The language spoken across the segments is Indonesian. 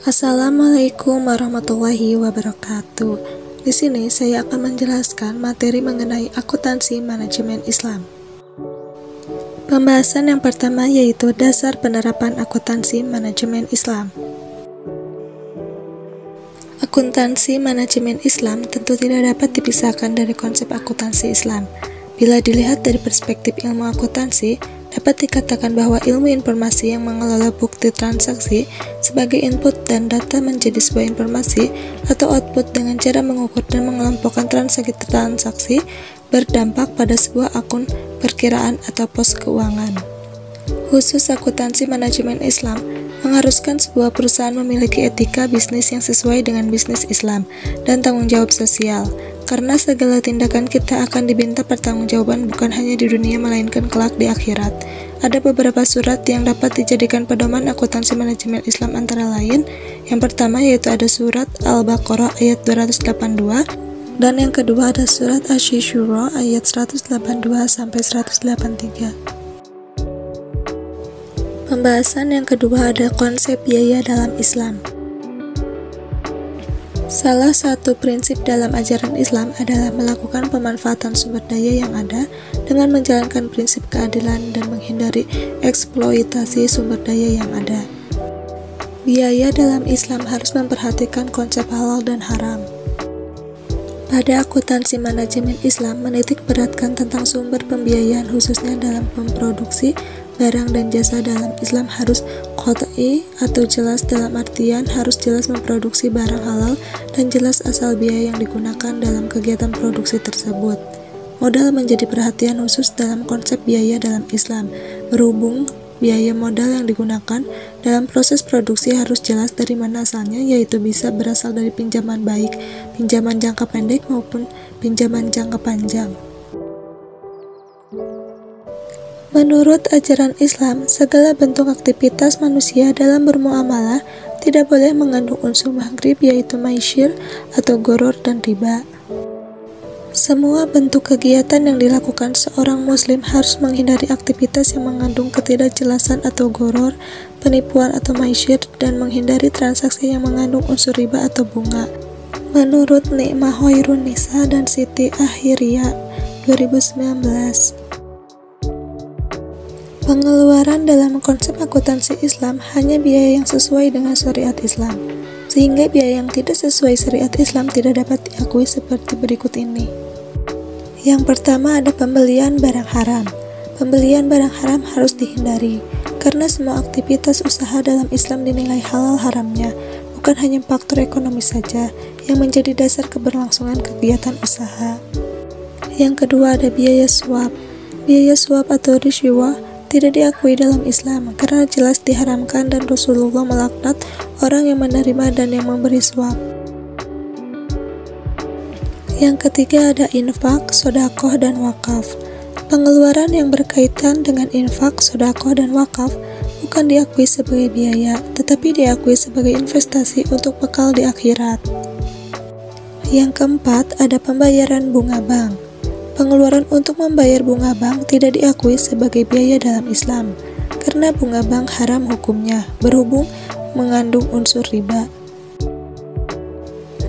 Assalamualaikum warahmatullahi wabarakatuh. Di sini saya akan menjelaskan materi mengenai akuntansi manajemen Islam. Pembahasan yang pertama yaitu dasar penerapan akuntansi manajemen Islam. Akuntansi manajemen Islam tentu tidak dapat dipisahkan dari konsep akuntansi Islam. Bila dilihat dari perspektif ilmu akuntansi, dapat dikatakan bahwa ilmu informasi yang mengelola bukti transaksi sebagai input dan data menjadi sebuah informasi atau output dengan cara mengukur dan mengelompokkan transaksi berdampak pada sebuah akun perkiraan atau pos keuangan. Khusus akuntansi manajemen Islam mengharuskan sebuah perusahaan memiliki etika bisnis yang sesuai dengan bisnis Islam dan tanggung jawab sosial. Karena segala tindakan kita akan diminta pertanggungjawaban bukan hanya di dunia melainkan kelak di akhirat. Ada beberapa surat yang dapat dijadikan pedoman akuntansi manajemen Islam antara lain. Yang pertama yaitu ada surat Al-Baqarah ayat 282 dan yang kedua ada surat Asy-Syura ayat 182 sampai 183. Pembahasan yang kedua ada konsep biaya dalam Islam. Salah satu prinsip dalam ajaran Islam adalah melakukan pemanfaatan sumber daya yang ada dengan menjalankan prinsip keadilan dan menghindari eksploitasi sumber daya yang ada. Biaya dalam Islam harus memperhatikan konsep halal dan haram. Pada akuntansi manajemen Islam menitik beratkan tentang sumber pembiayaan khususnya dalam memproduksi barang dan jasa dalam Islam harus qat'i atau jelas dalam artian harus jelas memproduksi barang halal dan jelas asal biaya yang digunakan dalam kegiatan produksi tersebut. Modal menjadi perhatian khusus dalam konsep biaya dalam Islam, berhubung biaya modal yang digunakan dalam proses produksi harus jelas dari mana asalnya, yaitu bisa berasal dari pinjaman baik, pinjaman jangka pendek maupun pinjaman jangka panjang. Menurut ajaran Islam, segala bentuk aktivitas manusia dalam bermuamalah tidak boleh mengandung unsur maghrib yaitu maisyir atau goror dan riba. Semua bentuk kegiatan yang dilakukan seorang muslim harus menghindari aktivitas yang mengandung ketidakjelasan atau goror, penipuan atau maisyir, dan menghindari transaksi yang mengandung unsur riba atau bunga. Menurut Nikmah Hoirun Nisa dan Siti Akhiriyah 2019. Pengeluaran dalam konsep akuntansi Islam hanya biaya yang sesuai dengan syariat Islam, sehingga biaya yang tidak sesuai syariat Islam tidak dapat diakui seperti berikut ini. Yang pertama ada pembelian barang haram. Pembelian barang haram harus dihindari, karena semua aktivitas usaha dalam Islam dinilai halal haramnya, bukan hanya faktor ekonomi saja yang menjadi dasar keberlangsungan kegiatan usaha. Yang kedua ada biaya suap. Biaya suap atau riswah tidak diakui dalam Islam karena jelas diharamkan dan Rasulullah melaknat orang yang menerima dan yang memberi suap. Yang ketiga ada infak, sedekah, dan wakaf. Pengeluaran yang berkaitan dengan infak, sedekah, dan wakaf bukan diakui sebagai biaya, tetapi diakui sebagai investasi untuk bekal di akhirat. Yang keempat ada pembayaran bunga bank. Pengeluaran untuk membayar bunga bank tidak diakui sebagai biaya dalam Islam, karena bunga bank haram hukumnya, berhubung mengandung unsur riba.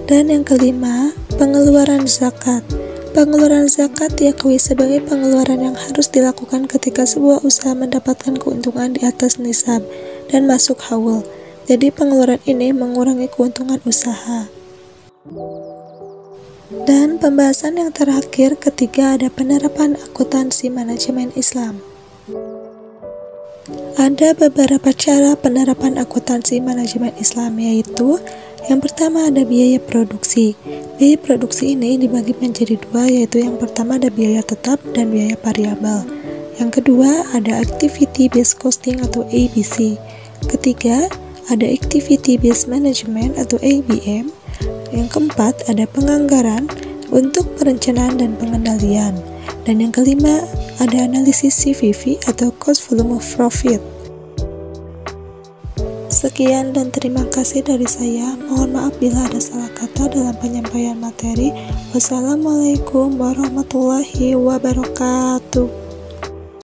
Dan yang kelima, pengeluaran zakat. Pengeluaran zakat diakui sebagai pengeluaran yang harus dilakukan ketika sebuah usaha mendapatkan keuntungan di atas nisab dan masuk haul. Jadi pengeluaran ini mengurangi keuntungan usaha. Dan pembahasan yang terakhir ketiga ada penerapan akuntansi manajemen Islam. Ada beberapa cara penerapan akuntansi manajemen Islam, yaitu yang pertama ada biaya produksi. Biaya produksi ini dibagi menjadi dua, yaitu yang pertama ada biaya tetap dan biaya variabel. Yang kedua ada activity based costing atau ABC. Ketiga ada activity based management atau ABM. Yang keempat ada penganggaran untuk perencanaan dan pengendalian. Dan yang kelima ada analisis CVP atau cost volume of profit. Sekian dan terima kasih dari saya. Mohon maaf bila ada salah kata dalam penyampaian materi. Wassalamualaikum warahmatullahi wabarakatuh.